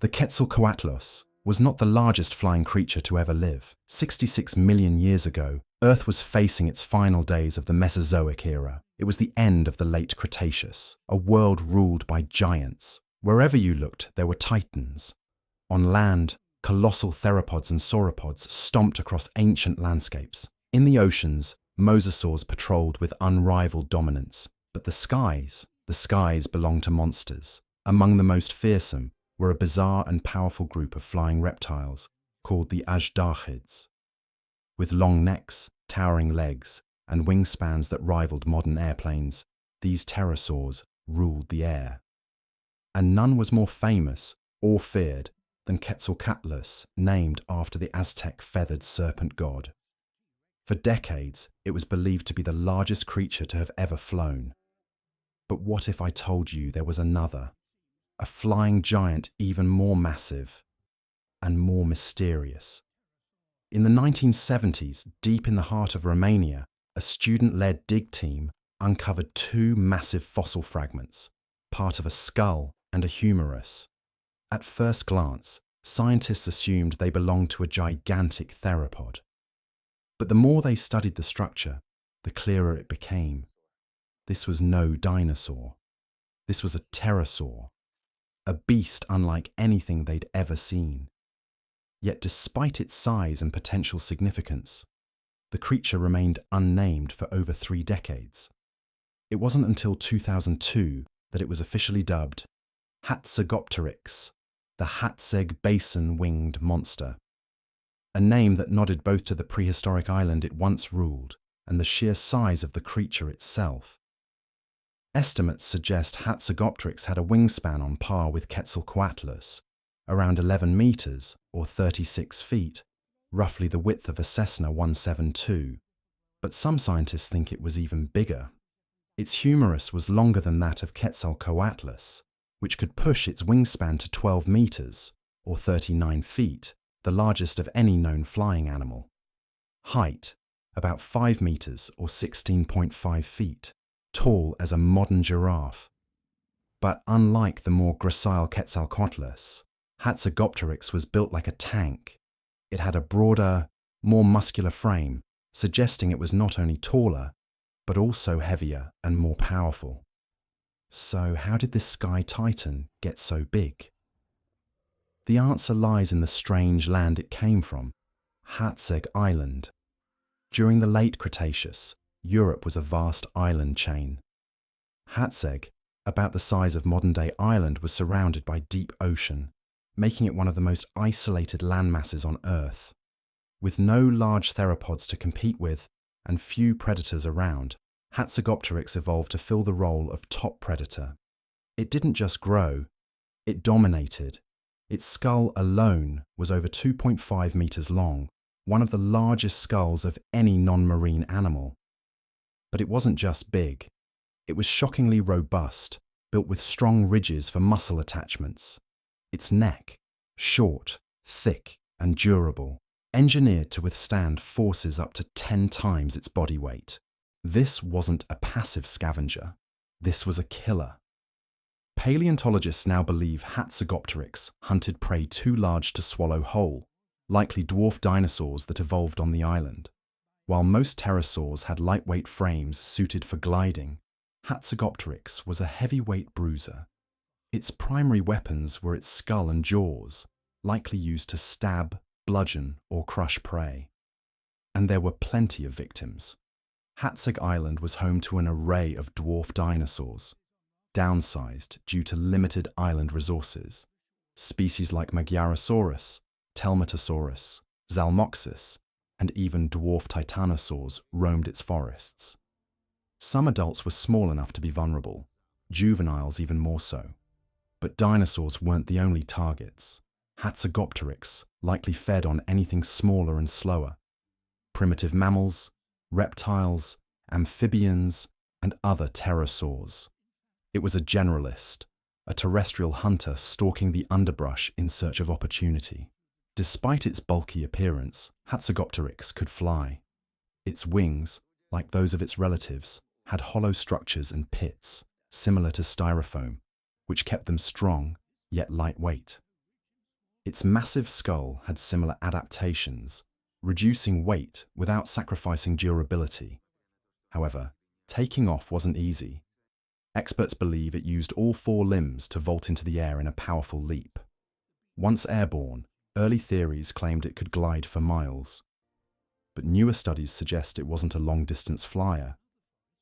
The Quetzalcoatlus was not the largest flying creature to ever live. 66 million years ago, Earth was facing its final days of the Mesozoic era. It was the end of the late Cretaceous, a world ruled by giants. Wherever you looked, there were titans. On land, colossal theropods and sauropods stomped across ancient landscapes. In the oceans, mosasaurs patrolled with unrivaled dominance. But the skies belonged to monsters. Among the most fearsome were a bizarre and powerful group of flying reptiles called the azhdarchids. With long necks, towering legs, and wingspans that rivaled modern airplanes, these pterosaurs ruled the air. And none was more famous or feared than Quetzalcoatlus, named after the Aztec feathered serpent god. For decades, it was believed to be the largest creature to have ever flown. But what if I told you there was another, a flying giant even more massive and more mysterious? In the 1970s, deep in the heart of Romania, a student-led dig team uncovered two massive fossil fragments, part of a skull and a humerus. At first glance, scientists assumed they belonged to a gigantic theropod. But the more they studied the structure, the clearer it became. This was no dinosaur. This was a pterosaur, a beast unlike anything they'd ever seen. Yet despite its size and potential significance, the creature remained unnamed for over 3 decades. It wasn't until 2002 that it was officially dubbed Hatzegopteryx, the Hatzeg basin-winged monster, a name that nodded both to the prehistoric island it once ruled and the sheer size of the creature itself. Estimates suggest Hatzegopteryx had a wingspan on par with Quetzalcoatlus, around 11 meters or 36 feet, roughly the width of a Cessna 172. But some scientists think it was even bigger. Its humerus was longer than that of Quetzalcoatlus, which could push its wingspan to 12 meters or 39 feet, the largest of any known flying animal. Height, about 5 meters or 16.5 feet, tall as a modern giraffe. But unlike the more gracile Quetzalcoatlus, Hatzegopteryx was built like a tank. It had a broader, more muscular frame, suggesting it was not only taller, but also heavier and more powerful. So how did this sky titan get so big? The answer lies in the strange land it came from, Hatzeg Island. During the late Cretaceous, Europe was a vast island chain. Hatzeg, about the size of modern-day Ireland, was surrounded by deep ocean, making it one of the most isolated landmasses on Earth. With no large theropods to compete with and few predators around, Hatzegopteryx evolved to fill the role of top predator. It didn't just grow, it dominated. Its skull alone was over 2.5 meters long, one of the largest skulls of any non-marine animal. But it wasn't just big. It was shockingly robust, built with strong ridges for muscle attachments. Its neck, short, thick, and durable, engineered to withstand forces up to 10 times its body weight. This wasn't a passive scavenger. This was a killer. Paleontologists now believe Hatzegopteryx hunted prey too large to swallow whole, likely dwarf dinosaurs that evolved on the island. While most pterosaurs had lightweight frames suited for gliding, Hatzegopteryx was a heavyweight bruiser. Its primary weapons were its skull and jaws, likely used to stab, bludgeon, or crush prey. And there were plenty of victims. Hatzeg Island was home to an array of dwarf dinosaurs, downsized due to limited island resources. Species like Magyarosaurus, Telmatosaurus, Zalmoxis, and even dwarf titanosaurs roamed its forests. Some adults were small enough to be vulnerable, juveniles even more so. But dinosaurs weren't the only targets. Hatzegopteryx likely fed on anything smaller and slower: primitive mammals, reptiles, amphibians, and other pterosaurs. It was a generalist, a terrestrial hunter stalking the underbrush in search of opportunity. Despite its bulky appearance, Hatzegopteryx could fly. Its wings, like those of its relatives, had hollow structures and pits, similar to styrofoam, which kept them strong, yet lightweight. Its massive skull had similar adaptations, reducing weight without sacrificing durability. However, taking off wasn't easy. Experts believe it used all four limbs to vault into the air in a powerful leap. Once airborne, early theories claimed it could glide for miles. But newer studies suggest it wasn't a long-distance flyer.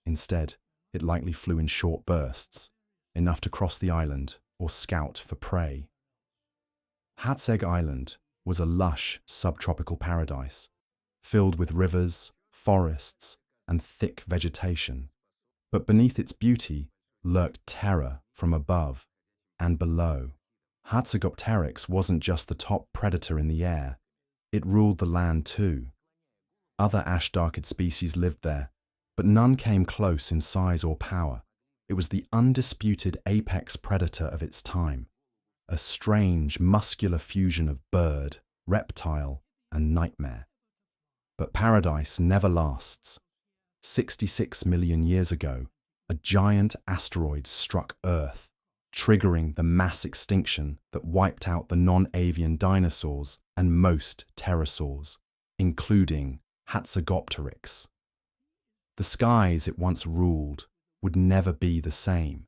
Instead, it likely flew in short bursts, enough to cross the island or scout for prey. Hatzeg Island was a lush subtropical paradise, filled with rivers, forests, and thick vegetation. But beneath its beauty lurked terror from above and below. Hatzegopteryx wasn't just the top predator in the air, it ruled the land too. Other azhdarchid species lived there, but none came close in size or power. It was the undisputed apex predator of its time, a strange, muscular fusion of bird, reptile, and nightmare. But paradise never lasts. 66 million years ago, a giant asteroid struck Earth, triggering the mass extinction that wiped out the non-avian dinosaurs and most pterosaurs, including Hatzegopteryx. The skies it once ruled would never be the same.